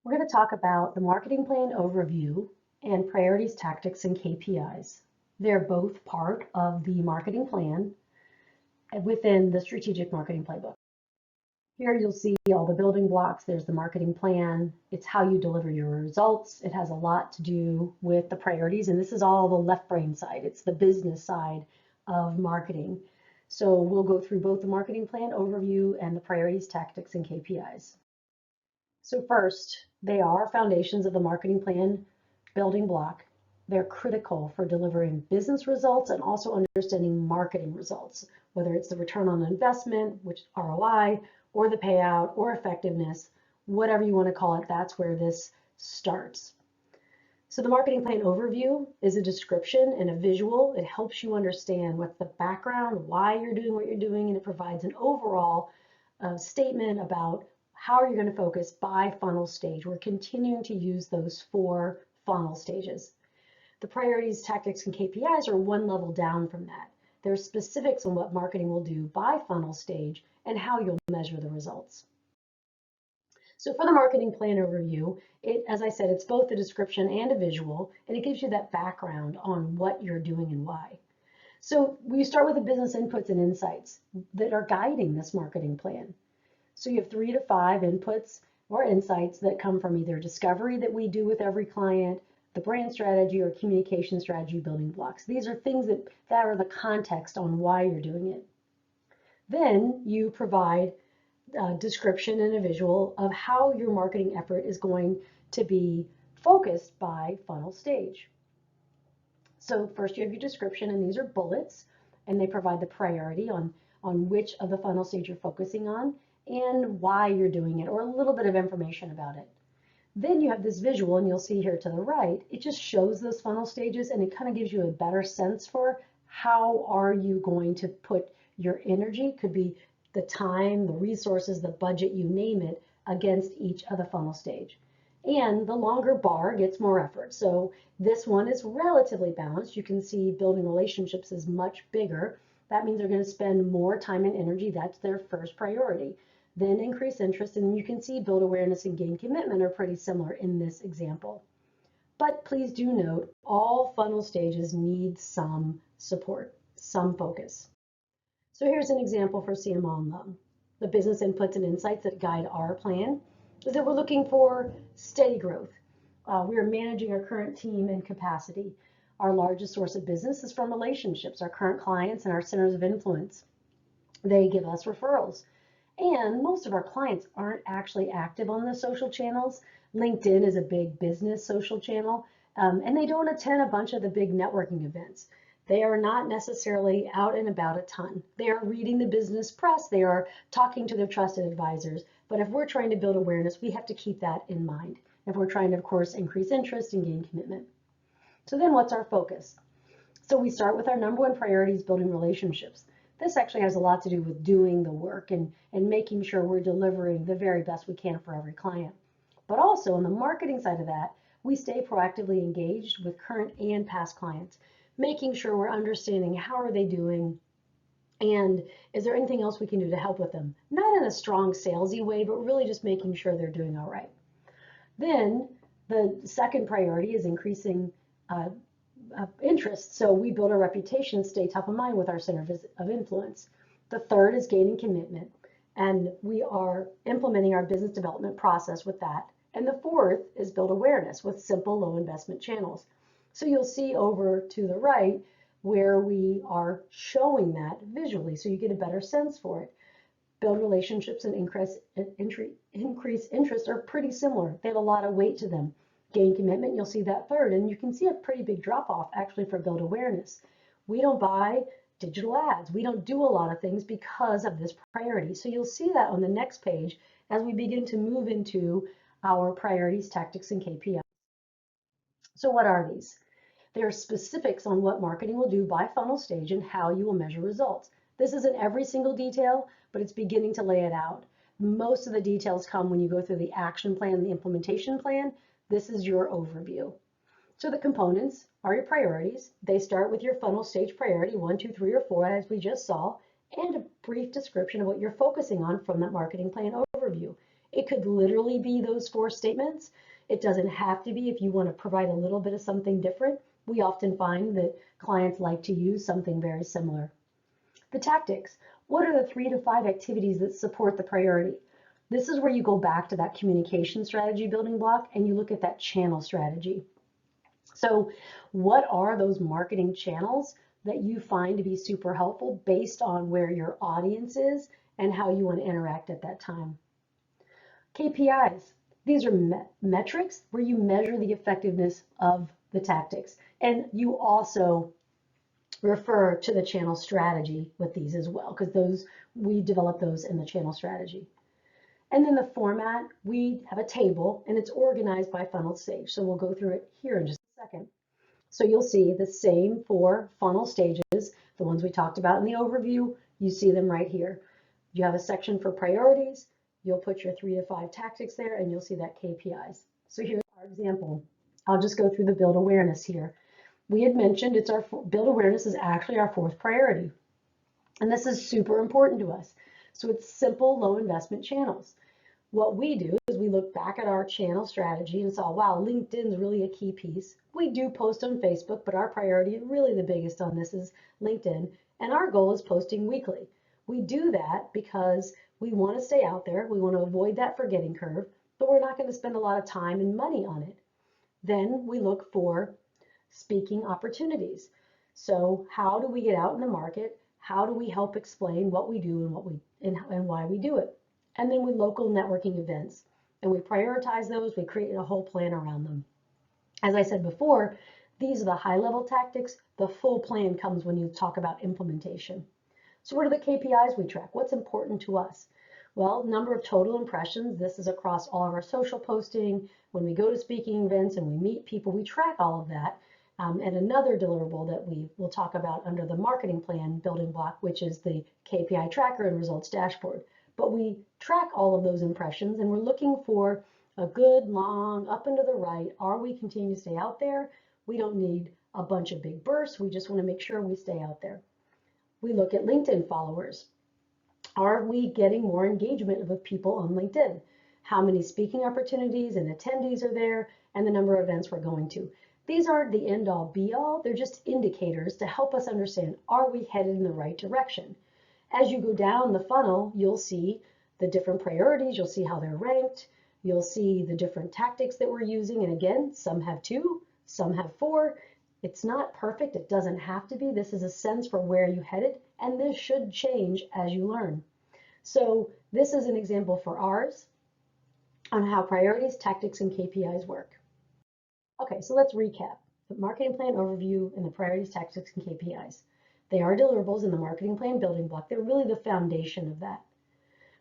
We're going to talk about the marketing plan overview and priorities, tactics, and KPIs. They're both part of the marketing plan within the strategic marketing playbook. Here you'll see all the building blocks. There's the marketing plan. It's how you deliver your results. It has a lot to do with the priorities, and this is all the left brain side. It's the business side of marketing. So we'll go through both the marketing plan overview and the priorities, tactics, and KPIs. So first, they are foundations of the marketing plan building block. They're critical for delivering business results and also understanding marketing results, whether it's the return on investment, which ROI, or the payout, or effectiveness, whatever you want to call it, that's where this starts. So the marketing plan overview is a description and a visual. It helps you understand what's the background, why you're doing what you're doing, and it provides an overall statement about how are you going to focus by funnel stage. We're continuing to use those 4 funnel stages. The priorities, tactics, and KPIs are one level down from that. There's specifics on what marketing will do by funnel stage and how you'll measure the results. So for the marketing plan overview, as I said, it's both a description and a visual, and it gives you that background on what you're doing and why. So we start with the business inputs and insights that are guiding this marketing plan. So you have 3 to 5 inputs or insights that come from either discovery that we do with every client, the brand strategy, or communication strategy building blocks. These are things that are the context on why you're doing it. Then you provide a description and a visual of how your marketing effort is going to be focused by funnel stage. So first you have your description, and these are bullets, and they provide the priority on which of the funnel stage you're focusing on and why you're doing it, or a little bit of information about it. Then you have this visual, and you'll see here to the right, it just shows those funnel stages, and it kind of gives you a better sense for how are you going to put your energy, could be the time, the resources, the budget, you name it, against each of the funnel stage. And the longer bar gets more effort. So this one is relatively balanced. You can see building relationships is much bigger. That means they're going to spend more time and energy. That's their first priority. Then increase interest, and you can see build awareness and gain commitment are pretty similar in this example. But please do note, all funnel stages need some support, some focus. So here's an example for CMO-OnLoan. The business inputs and insights that guide our plan is that we're looking for steady growth. We are managing our current team and capacity. Our largest source of business is from relationships, our current clients and our centers of influence. They give us referrals. And most of our clients aren't actually active on the social channels. LinkedIn is a big business social channel, and they don't attend a bunch of the big networking events. They are not necessarily out and about a ton. They are reading the business press. They are talking to their trusted advisors. But if we're trying to build awareness, we have to keep that in mind. If we're trying to, of course, increase interest and gain commitment. So then what's our focus? So we start with our number 1 priority is building relationships. This actually has a lot to do with doing the work and making sure we're delivering the very best we can for every client. But also on the marketing side of that, we stay proactively engaged with current and past clients, making sure we're understanding how are they doing and is there anything else we can do to help with them. Not in a strong salesy way, but really just making sure they're doing all right. Then the second priority is increasing interest. So we build a reputation, stay top of mind with our center of influence. The third is gaining commitment, and we are implementing our business development process with that. And the fourth is build awareness with simple low investment channels. So you'll see over to the right where we are showing that visually so you get a better sense for it. Build relationships and increase interest are pretty similar. They have a lot of weight to them. Gain commitment, you'll see that third, and you can see a pretty big drop off actually for build awareness. We don't buy digital ads. We don't do a lot of things because of this priority. So you'll see that on the next page as we begin to move into our priorities, tactics, and KPIs. So what are these? There are specifics on what marketing will do by funnel stage and how you will measure results. This isn't every single detail, but it's beginning to lay it out. Most of the details come when you go through the action plan, the implementation plan. This is your overview. So the components are your priorities. They start with your funnel stage priority, 1, 2, 3, or 4, as we just saw, and a brief description of what you're focusing on from that marketing plan overview. It could literally be those 4 statements. It doesn't have to be if you want to provide a little bit of something different. We often find that clients like to use something very similar. The tactics. What are the 3 to 5 activities that support the priority? This is where you go back to that communication strategy building block and you look at that channel strategy. So what are those marketing channels that you find to be super helpful based on where your audience is and how you want to interact at that time? KPIs. These are metrics where you measure the effectiveness of the tactics. And you also refer to the channel strategy with these as well, because we develop those in the channel strategy. And then the format, we have a table and it's organized by funnel stage. So we'll go through it here in just a second. So you'll see the same 4 funnel stages, the ones we talked about in the overview, you see them right here. You have a section for priorities, you'll put your 3 to 5 tactics there and you'll see that KPIs. So here's our example. I'll just go through the build awareness here. We had mentioned build awareness is actually our 4th priority. And this is super important to us. So it's simple, low investment channels. What we do is we look back at our channel strategy and saw, wow, LinkedIn's really a key piece. We do post on Facebook, but our priority, really the biggest on this, is LinkedIn. And our goal is posting weekly. We do that because we want to stay out there. We want to avoid that forgetting curve, but we're not going to spend a lot of time and money on it. Then we look for speaking opportunities. So how do we get out in the market? How do we help explain what we do and why we do it? And then with local networking events, and we prioritize those, we create a whole plan around them. As I said before, these are the high-level tactics. The full plan comes when you talk about implementation. So what are the KPIs we track? What's important to us? Well, number of total impressions. This is across all of our social posting. When we go to speaking events and we meet people, we track all of that. And another deliverable that we will talk about under the marketing plan building block, which is the KPI tracker and results dashboard. But we track all of those impressions and we're looking for a good long up and to the right. Are we continuing to stay out there? We don't need a bunch of big bursts. We just want to make sure we stay out there. We look at LinkedIn followers. Are we getting more engagement with people on LinkedIn? How many speaking opportunities and attendees are there, and the number of events we're going to? These aren't the end all be all. They're just indicators to help us understand, are we headed in the right direction? As you go down the funnel, you'll see the different priorities. You'll see how they're ranked. You'll see the different tactics that we're using. And again, some have 2, some have 4. It's not perfect. It doesn't have to be. This is a sense for where you headed. And this should change as you learn. So this is an example for ours on how priorities, tactics, and KPIs work. Okay, so let's recap. The marketing plan overview and the priorities, tactics, and KPIs. They are deliverables in the marketing plan building block. They're really the foundation of that.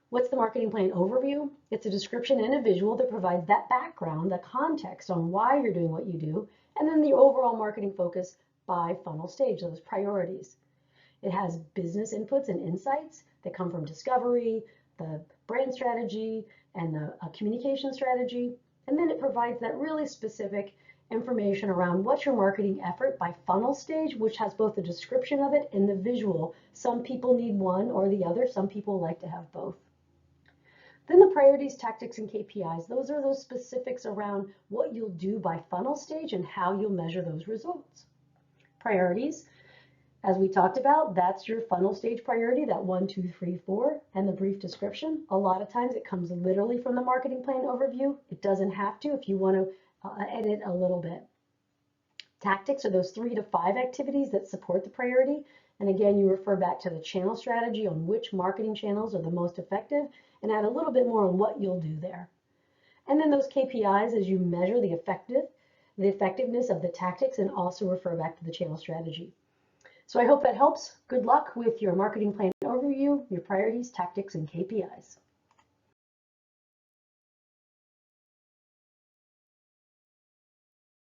What's the marketing plan overview? It's a description and a visual that provides that background, the context on why you're doing what you do, and then the overall marketing focus by funnel stage, those priorities. It has business inputs and insights that come from discovery, the brand strategy, and the communication strategy. And then it provides that really specific information around what's your marketing effort by funnel stage, which has both the description of it and the visual. Some people need one or the other. Some people like to have both. Then the priorities, tactics, and KPIs. Those are those specifics around what you'll do by funnel stage and how you'll measure those results. Priorities, as we talked about, that's your funnel stage priority, that 1, 2, 3, 4, and the brief description. A lot of times it comes literally from the marketing plan overview. It doesn't have to if you want to edit a little bit. Tactics are those 3 to 5 activities that support the priority. And again, you refer back to the channel strategy on which marketing channels are the most effective and add a little bit more on what you'll do there. And then those KPIs as you measure the effectiveness of the tactics and also refer back to the channel strategy. So I hope that helps. Good luck with your marketing plan overview, your priorities, tactics, and KPIs.